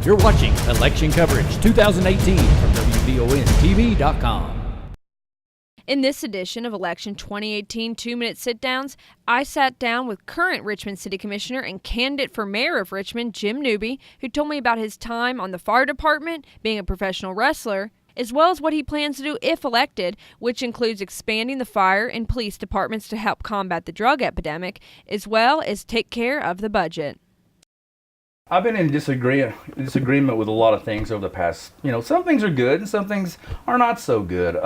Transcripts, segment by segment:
You're watching Election Coverage 2018 from WVONTV.com. In this edition of Election 2018 2-Minute Sit-Downs, I sat down with current Richmond City Commissioner and candidate for mayor of Richmond, Jim Newby, who told me about his time on the fire department, being a professional wrestler, as well as what he plans to do if elected, which includes expanding the fire and police departments to help combat the drug epidemic, as well as take care of the budget. I've been in disagreement with a lot of things over the past, some things are good and some things are not so good.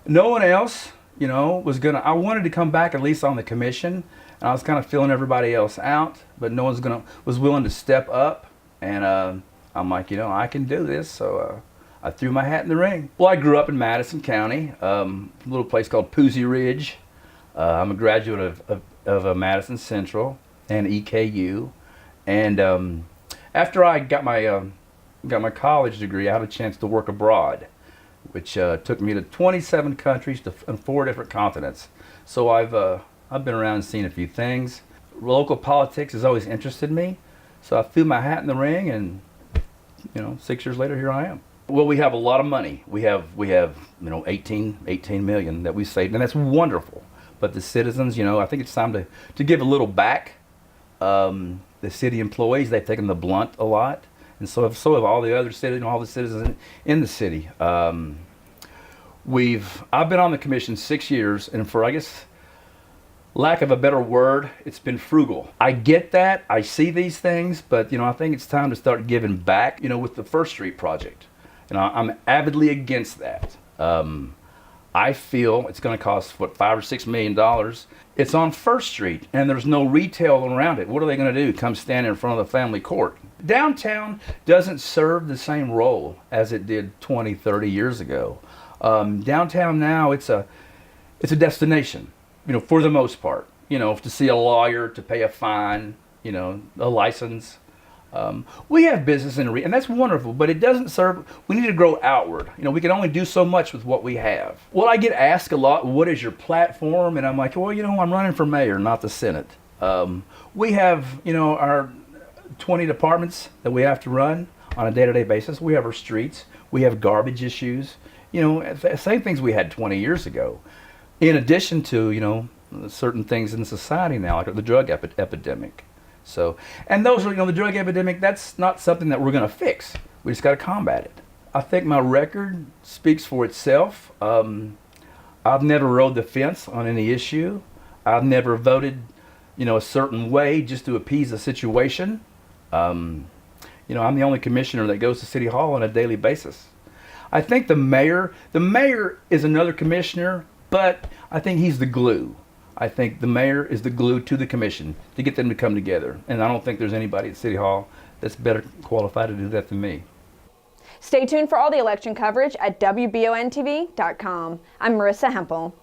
No one else, I wanted to come back at least on the commission, and I was kind of filling everybody else out, but no one's was willing to step up, and I'm like, I can do this, so I threw my hat in the ring. Well, I grew up in Madison County, a little place called Poozy Ridge. I'm a graduate of Madison Central and EKU. And after I got my college degree, I had a chance to work abroad, which took me to 27 countries and 4 different continents. So I've been around and seen a few things. Local politics has always interested me, so I threw my hat in the ring, and 6 years later, here I am. Well, we have a lot of money. We have 18 million that we saved, and that's wonderful. But the citizens, I think it's time to give a little back. The city employees, they've taken the blunt a lot, and so have all the other citizens in the city. I've been on the commission 6 years, and for, I guess, lack of a better word, it's been frugal. I get that, I see these things, but I think it's time to start giving back. With the First Street project, I'm avidly against that. I feel it's going to cost, $5 or $6 million. It's on First Street, and there's no retail around it. What are they going to do? Come stand in front of the family court? Downtown doesn't serve the same role as it did 20, 30 years ago. Downtown now, it's a destination, for the most part. To see a lawyer, to pay a fine, a license. We have business and that's wonderful, but it doesn't serve. We need to grow outward. We can only do so much with what we have. Well, I get asked a lot, what is your platform? And I'm like, well, I'm running for mayor, not the Senate. We have, our 20 departments that we have to run on a day-to-day basis. We have our streets. We have garbage issues. Same things we had 20 years ago. In addition to, certain things in society now, like the drug epidemic. So, and those are, the drug epidemic, that's not something that we're going to fix. We just got to combat it. I think my record speaks for itself. I've never rode the fence on any issue. I've never voted, a certain way just to appease a situation. I'm the only commissioner that goes to City Hall on a daily basis. I think the mayor is another commissioner, but I think he's the glue. I think the mayor is the glue to the commission to get them to come together. And I don't think there's anybody at City Hall that's better qualified to do that than me. Stay tuned for all the election coverage at WBONTV.com. I'm Marissa Hempel.